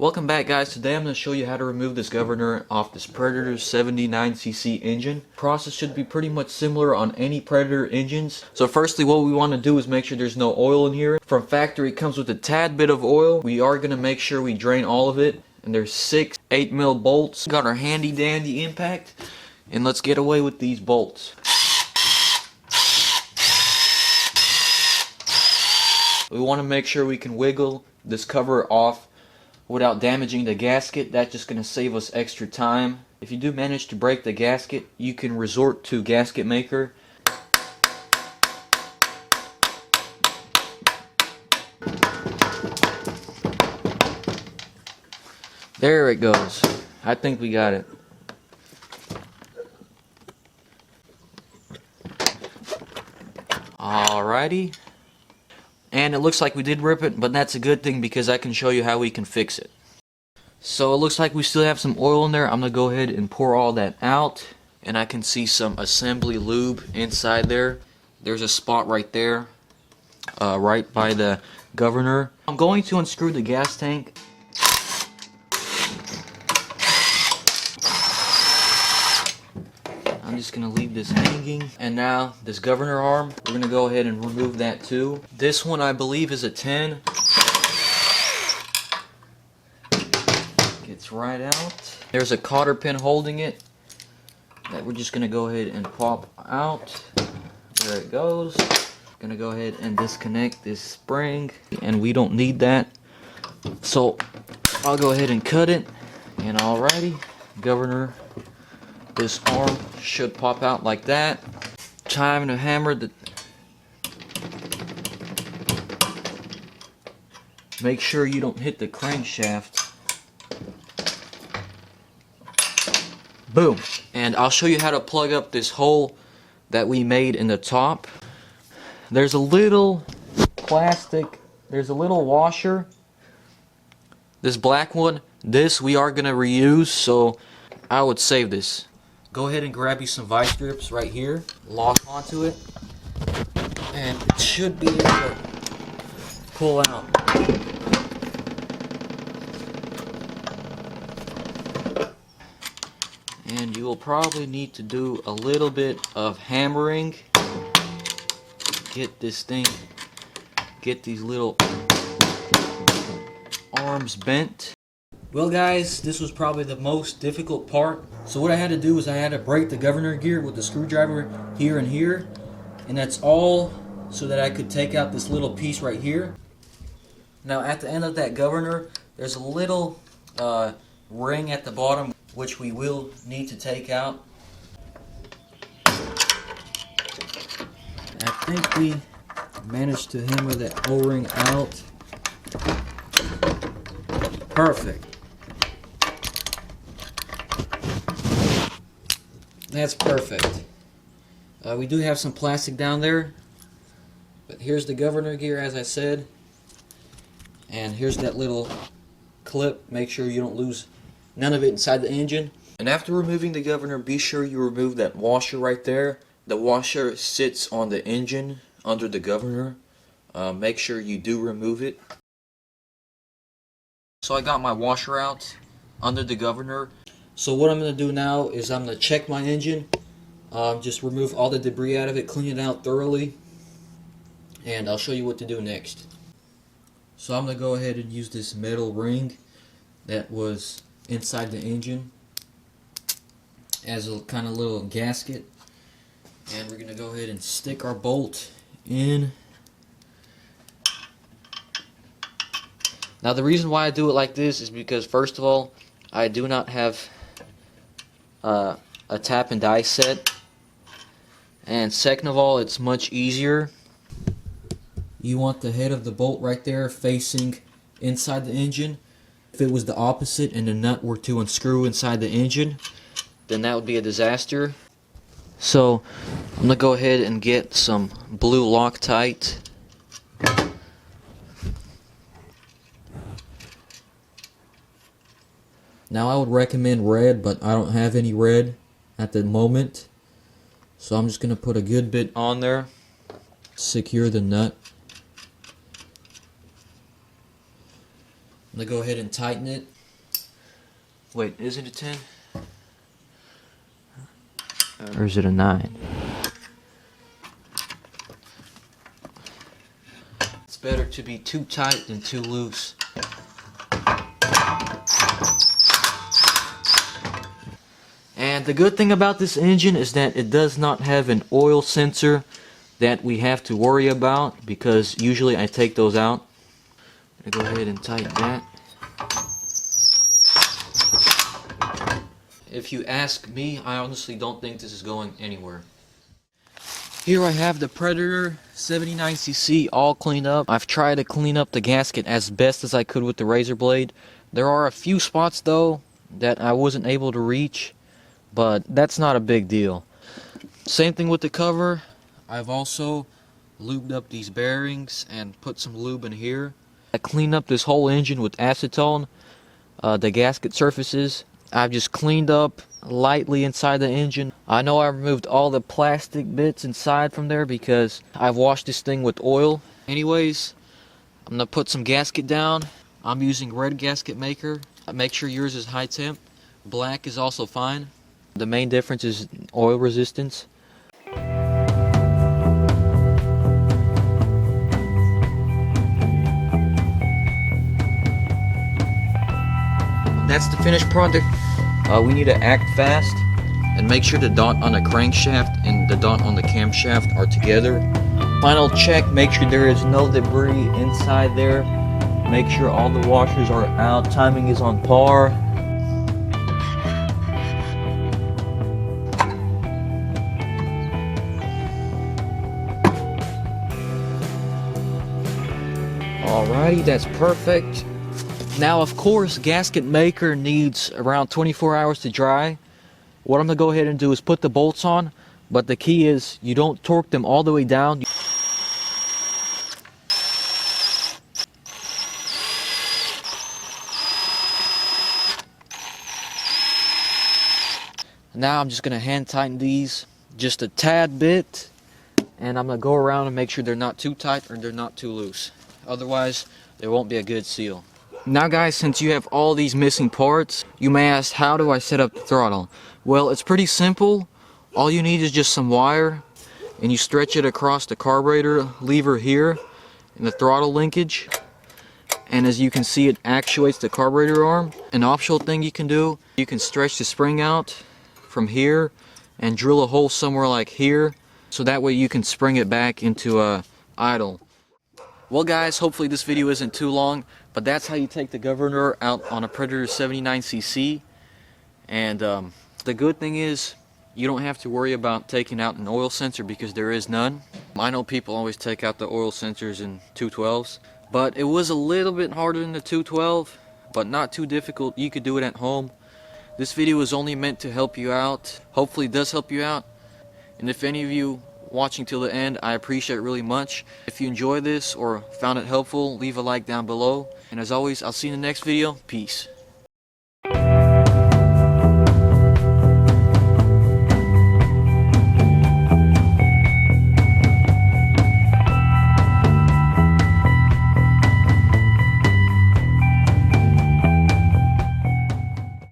Welcome back, guys. Today I'm going to show you how to remove this governor off this Predator 79cc engine. Process should be pretty much similar on any Predator engines. So firstly, what we want to do is make sure there's no oil in here. From factory it comes with a tad bit of oil. We are going to make sure we drain all of it. And there's 6 8mm bolts. Got our handy dandy impact. And let's get away with these bolts. We want to make sure we can wiggle this cover off without damaging the gasket. That's just going to save us extra time. If you do manage to break the gasket, you can resort to gasket maker. There it goes. I think we got it. Alrighty. And it looks like we did rip it, but that's a good thing because I can show you how we can fix it. So it looks like we still have some oil in there. I'm going to go ahead and pour all that out. And I can see some assembly lube inside there. There's a spot right there, right by the governor. I'm going to unscrew the gas tank. I'm just going to leave this hanging. And now this governor arm, we're going to go ahead and remove that too. This one I believe is a 10. Gets right out. There's a cotter pin holding it that we're just going to go ahead and pop out. There it goes. Going to go ahead and disconnect this spring. And we don't need that. So I'll go ahead and cut it. And alrighty, governor. This arm should pop out like that. Time to hammer the... Make sure you don't hit the crankshaft. Boom. And I'll show you how to plug up this hole that we made in the top. There's a little plastic, there's a little washer. This black one, this we are going to reuse, so I would save this. Go ahead and grab you some vice grips right here, lock onto it, and it should be able to pull out. And you will probably need to do a little bit of hammering to get this thing, get these little arms bent. Well guys, this was probably the most difficult part. So what I had to do is I had to break the governor gear with the screwdriver here and here. And that's all so that I could take out this little piece right here. Now at the end of that governor, there's a little ring at the bottom which we will need to take out. I think we managed to hammer that O-ring out. Perfect. That's perfect. We do have some plastic down there, but here's the governor gear as I said, and here's that little clip. Make sure you don't lose none of it inside the engine. And after removing the governor, be sure you remove that washer right there. The washer sits on the engine under the governor. Make sure you do remove it. So I got my washer out under the governor. So what I'm going to do now is I'm going to check my engine, just remove all the debris out of it, clean it out thoroughly, and I'll show you what to do next. So I'm going to go ahead and use this metal ring that was inside the engine as a kind of little gasket, and we're going to go ahead and stick our bolt in. Now the reason why I do it like this is because first of all, I do not have a tap and die set, and second of all, it's much easier. You want the head of the bolt right there facing inside the engine. If it was the opposite and the nut were to unscrew inside the engine, then that would be a disaster. So I'm gonna go ahead and get some blue Loctite. Now I would recommend red, but I don't have any red at the moment. So I'm just going to put a good bit on there. Secure the nut. gonna go ahead and tighten it. Wait, is it a 10? Or is it a 9? It's better to be too tight than too loose. And the good thing about this engine is that it does not have an oil sensor that we have to worry about, because usually I take those out. I'm gonna go ahead and tighten that. If you ask me, I honestly don't think this is going anywhere. Here I have the Predator 79cc all cleaned up. I've tried to clean up the gasket as best as I could with the razor blade. There are a few spots though that I wasn't able to reach, but that's not a big deal. Same thing with the cover. I've also lubed up these bearings and put some lube in here. I cleaned up this whole engine with acetone. The gasket surfaces, I've just cleaned up lightly inside the engine. I know I removed all the plastic bits inside from there because I've washed this thing with oil. Anyways, I'm gonna put some gasket down. I'm using red gasket maker. Make sure yours is high temp. Black is also fine. The main difference is oil resistance. That's the finished product. We need to act fast and make sure the dot on the crankshaft and the dot on the camshaft are together. Final check, make sure there is no debris inside there. Make sure all the washers are out. Timing is on par. Alrighty, that's perfect. Now, of course, gasket maker needs around 24 hours to dry. What I'm going to go ahead and do is put the bolts on, but the key is you don't torque them all the way down. Now I'm just going to hand tighten these just a tad bit, and I'm going to go around and make sure they're not too tight or they're not too loose. Otherwise, there won't be a good seal. Now guys, since you have all these missing parts, you may ask, how do I set up the throttle? Well, it's pretty simple. All you need is just some wire, and you stretch it across the carburetor lever here in the throttle linkage. And as you can see, it actuates the carburetor arm. An optional thing you can do, you can stretch the spring out from here and drill a hole somewhere like here, so that way you can spring it back into idle. Well guys, hopefully this video isn't too long, but that's how you take the governor out on a Predator 79cc. And the good thing is, you don't have to worry about taking out an oil sensor because there is none. I know people always take out the oil sensors in 212s, but it was a little bit harder than the 212, but not too difficult. You could do it at home. This video is only meant to help you out. Hopefully it does help you out. And if any of you watching till the end, I appreciate it really much. If you enjoyed this or found it helpful, leave a like down below. And as always, I'll see you in the next video. Peace.